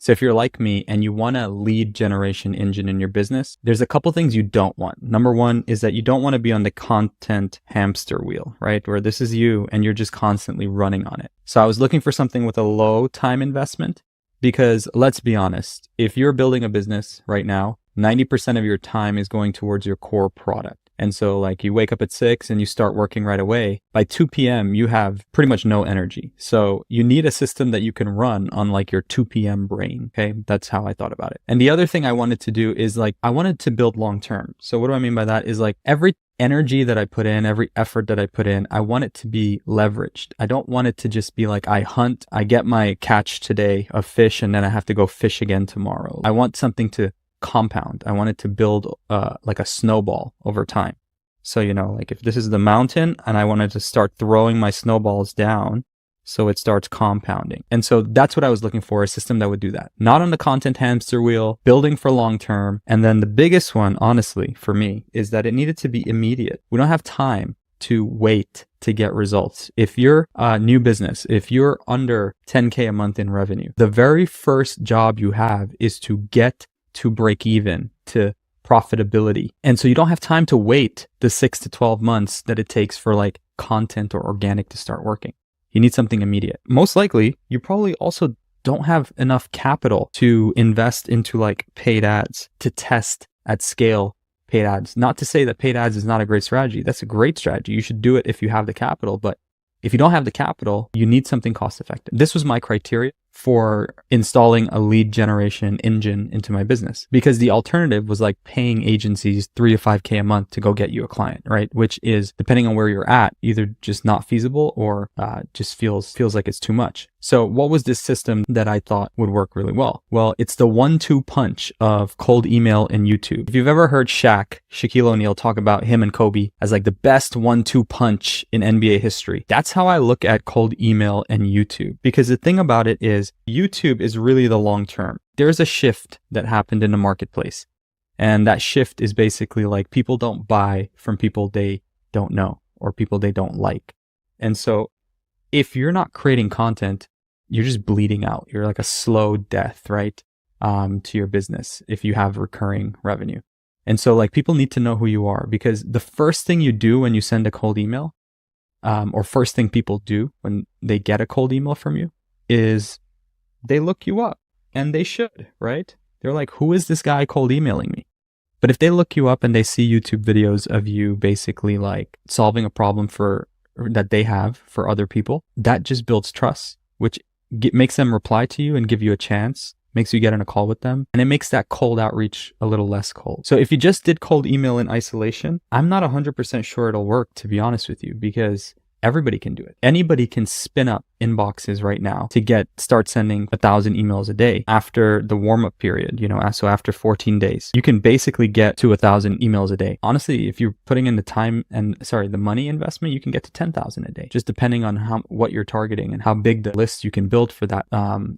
So if you're like me and you want a lead generation engine in your business, there's a couple things you don't want. Number one is that you don't want to be on the content hamster wheel, right? Where this is you and you're just constantly running on it. So I was looking for something with a low time investment because let's be honest, if you're building a business right now, 90% of your time is going towards your core product. And so like you wake up at 6 and you start working right away. By 2 p.m., you have pretty much no energy. So you need a system that you can run on like your 2 p.m. brain. Okay. That's how I thought about it. And the other thing I wanted to do is like, I wanted to build long term. So what do I mean by that is like every energy that I put in, every effort that I put in, I want it to be leveraged. I don't want it to just be like I hunt, I get my catch today of fish and then I have to go fish again tomorrow. I want something to compound. I want it to build like a snowball over time. So, you know, like if this is the mountain and I wanted to start throwing my snowballs down so it starts compounding. And so that's what I was looking for, a system that would do that. Not on the content hamster wheel, building for long term. And then the biggest one, honestly, for me, is that it needed to be immediate. We don't have time to wait to get results. If you're a new business, if you're under 10K a month in revenue, the very first job you have is to get to break even, to profitability. And so you don't have time to wait the 6 to 12 months that it takes for like content or organic to start working. You need something immediate. Most likely, you probably also don't have enough capital to invest into like paid ads, to test at scale paid ads. Not to say that paid ads is not a great strategy. That's a great strategy. You should do it if you have the capital. But if you don't have the capital, you need something cost effective. This was my criteria for installing a lead generation engine into my business, because the alternative was like paying agencies 3 to 5K a month to go get you a client, right? Which is, depending on where you're at, either just not feasible or just feels like it's too much. So what was this system that I thought would work really well? Well, it's the 1-2 punch of cold email and YouTube. If you've ever heard Shaquille O'Neal talk about him and Kobe as like the best 1-2 punch in NBA history, that's how I look at cold email and YouTube. Because the thing about it is YouTube is really the long term. There's a shift that happened in the marketplace. And that shift is basically like people don't buy from people they don't know or people they don't like. And so if you're not creating content, you're just bleeding out. You're like a slow death, right? To your business if you have recurring revenue. And so like people need to know who you are, because the first thing you do when you send a cold email, or first thing people do when they get a cold email from you, is they look you up. And they should, right? They're like, who is this guy cold emailing me? But if they look you up and they see YouTube videos of you basically like solving a problem that they have for other people, that just builds trust, which makes them reply to you and give you a chance, makes you get on a call with them, and it makes that cold outreach a little less cold. So if you just did cold email in isolation, I'm not 100% sure it'll work, to be honest with you, because everybody can do it. Anybody can spin up inboxes right now to start sending 1,000 emails a day after the warm-up period, so after 14 days. You can basically get to 1,000 emails a day. Honestly, if you're putting in the money investment, you can get to 10,000 a day, just depending on what you're targeting and how big the list you can build for that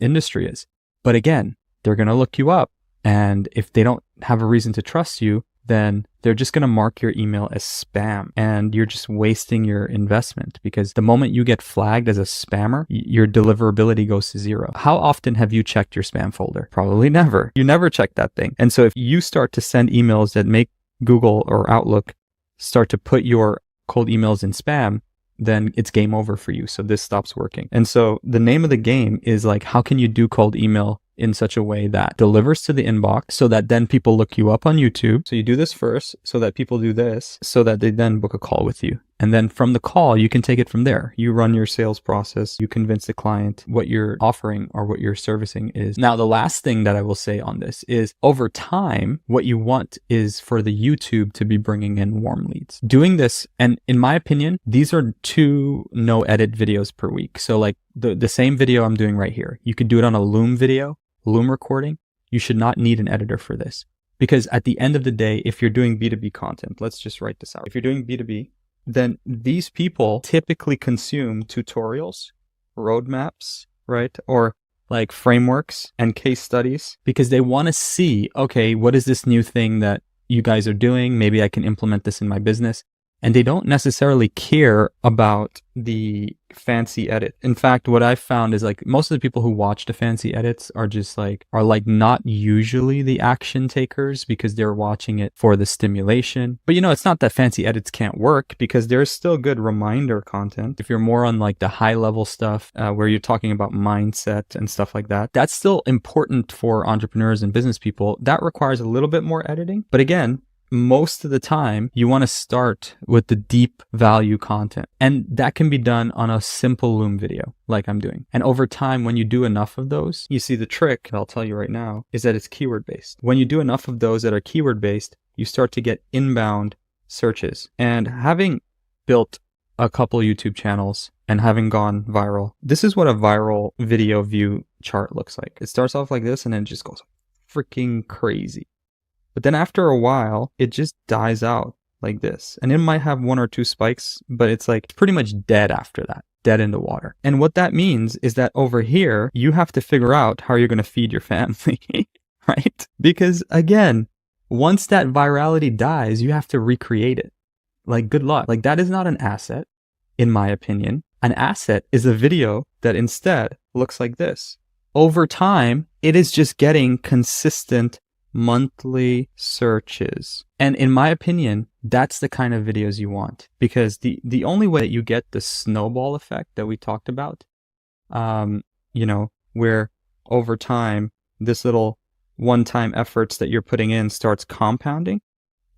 industry is. But again, they're going to look you up. And if they don't have a reason to trust you, then they're just going to mark your email as spam, and you're just wasting your investment, because the moment you get flagged as a spammer, your deliverability goes to 0. How often have you checked your spam folder? Probably never. You never check that thing. And so if you start to send emails that make Google or Outlook start to put your cold emails in spam, then it's game over for you. So this stops working. And so the name of the game is like, how can you do cold email in such a way that delivers to the inbox so that then people look you up on YouTube? So you do this first so that people do this so that they then book a call with you. And then from the call, you can take it from there. You run your sales process. You convince the client what you're offering or what you're servicing is. Now, the last thing that I will say on this is, over time, what you want is for the YouTube to be bringing in warm leads. Doing this, and in my opinion, these are 2 no edit videos per week. So like the same video I'm doing right here, you could do it on a Loom recording. You should not need an editor for this, because at the end of the day, if you're doing B2B content, let's just write this out. If you're doing B2B, then these people typically consume tutorials, roadmaps, right? Or like frameworks and case studies, because they want to see, okay, what is this new thing that you guys are doing? Maybe I can implement this in my business. and they don't necessarily care about the fancy edit. In fact, what I've found is like most of the people who watch the fancy edits are not usually the action takers because they're watching it for the stimulation. But it's not that fancy edits can't work, because there's still good reminder content. If you're more on like the high level stuff where you're talking about mindset and stuff like that, that's still important for entrepreneurs and business people. That requires a little bit more editing. But again, most of the time, you want to start with the deep value content. And that can be done on a simple Loom video like I'm doing. And over time, when you do enough of those, you see the trick, I'll tell you right now, is that it's keyword based. When you do enough of those that are keyword based, you start to get inbound searches. And having built a couple YouTube channels and having gone viral, this is what a viral video view chart looks like. It starts off like this and then it just goes freaking crazy. But then after a while, it just dies out like this. And it might have one or two spikes, but it's like pretty much dead after that, dead in the water. And what that means is that over here, you have to figure out how you're going to feed your family, right? Because again, once that virality dies, you have to recreate it. Like, good luck. Like, that is not an asset, in my opinion. An asset is a video that instead looks like this. Over time, it is just getting consistent monthly searches. And in my opinion, that's the kind of videos you want, because the only way that you get the snowball effect that we talked about, where over time, this little one-time efforts that you're putting in starts compounding,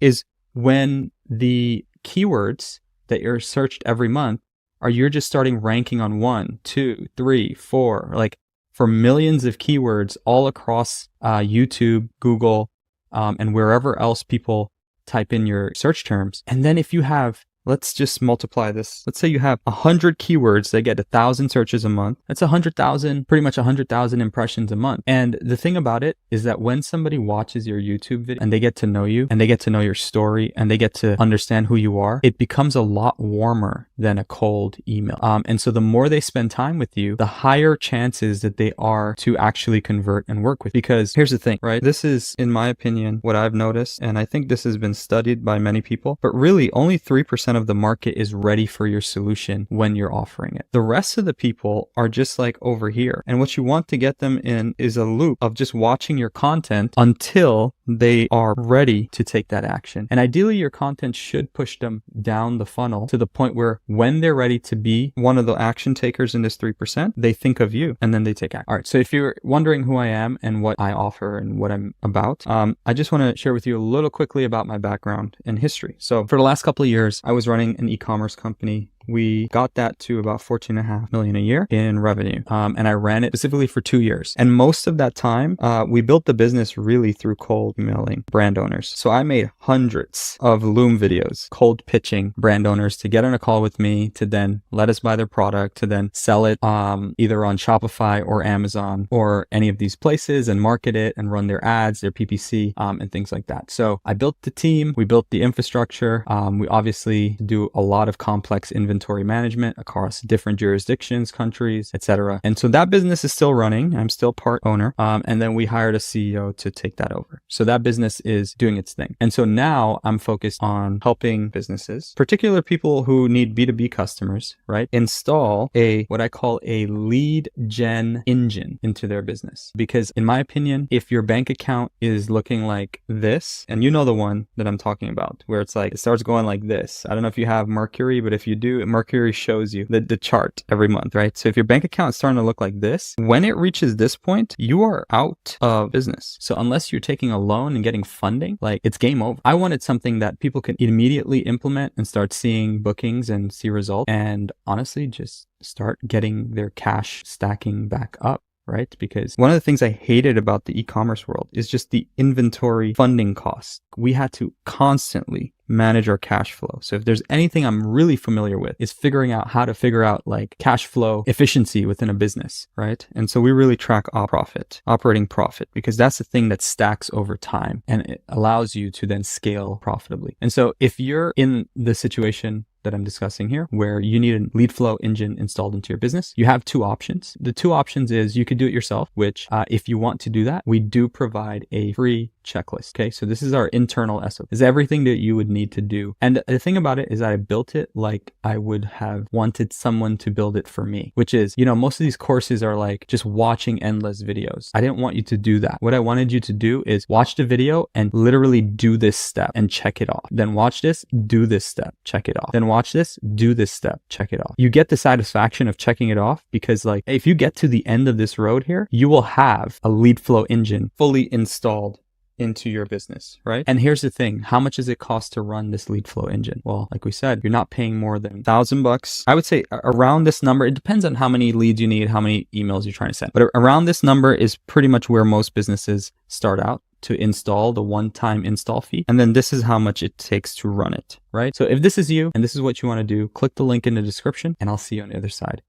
is when the keywords that you're searched every month you're just starting ranking on 1, 2, 3, 4, like for millions of keywords all across YouTube, Google, and wherever else people type in your search terms. And then if you have, let's just multiply this. Let's say you have 100 keywords that get 1,000 searches a month. That's 100,000, pretty much 100,000 impressions a month. And the thing about it is that when somebody watches your YouTube video and they get to know you and they get to know your story and they get to understand who you are, it becomes a lot warmer than a cold email. And so the more they spend time with you, the higher chances that they are to actually convert and work with. Because here's the thing, right? This is, in my opinion, what I've noticed, and I think this has been studied by many people, but really only 3% of the market is ready for your solution when you're offering it. The rest of the people are just like over here. And what you want to get them in is a loop of just watching your content until they are ready to take that action. And ideally, your content should push them down the funnel to the point where when they're ready to be one of the action takers in this 3%, they think of you and then they take action. All right. So if you're wondering who I am and what I offer and what I'm about, I just want to share with you a little quickly about my background and history. So for the last couple of years, I was running an e-commerce company. We got that to about 14.5 million a year in revenue. And I ran it specifically for 2 years. And most of that time, we built the business really through cold emailing brand owners. So I made hundreds of Loom videos, cold pitching brand owners to get on a call with me, to then let us buy their product, to then sell it either on Shopify or Amazon or any of these places and market it and run their ads, their PPC, and things like that. So I built the team, we built the infrastructure. We obviously do a lot of complex inventory management across different jurisdictions, countries, etc. And so that business is still running. I'm still part owner. And then we hired a CEO to take that over. So that business is doing its thing. And so now I'm focused on helping businesses, particular people who need B2B customers, right? Install what I call a lead gen engine into their business. Because in my opinion, if your bank account is looking like this, and you know the one that I'm talking about, where it's like, it starts going like this. I don't know if you have Mercury, but if you do, Mercury shows you the chart every month, right? So if your bank account is starting to look like this, when it reaches this point, you are out of business. So unless you're taking a loan and getting funding, like, it's game over. I wanted something that people can immediately implement and start seeing bookings and see results, and honestly, just start getting their cash stacking back up. Right? Because one of the things I hated about the e-commerce world is just the inventory funding costs. We had to constantly manage our cash flow. So if there's anything I'm really familiar with, is figuring out how to figure out like cash flow efficiency within a business, right? And so we really track operating profit, because that's the thing that stacks over time and it allows you to then scale profitably. And so if you're in the situation that I'm discussing here, where you need a lead flow engine installed into your business, you have two options. The two options is you could do it yourself, which if you want to do that, we do provide a free checklist. Okay, so this is our internal SOP. This is everything that you would need to do. And the thing about it is that I built it like I would have wanted someone to build it for me, which is, most of these courses are like just watching endless videos. I didn't want you to do that. What I wanted you to do is watch the video and literally do this step and check it off. Then watch this, do this step, check it off. Then watch this, do this step, check it off. You get the satisfaction of checking it off because like, if you get to the end of this road here, you will have a lead flow engine fully installed into your business, right? And here's the thing, how much does it cost to run this lead flow engine? Well, like we said, you're not paying more than $1,000. I would say around this number. It depends on how many leads you need, how many emails you're trying to send, but around this number is pretty much where most businesses start out to install the one-time install fee. And then this is how much it takes to run it, right? So if this is you and this is what you want to do, click the link in the description and I'll see you on the other side.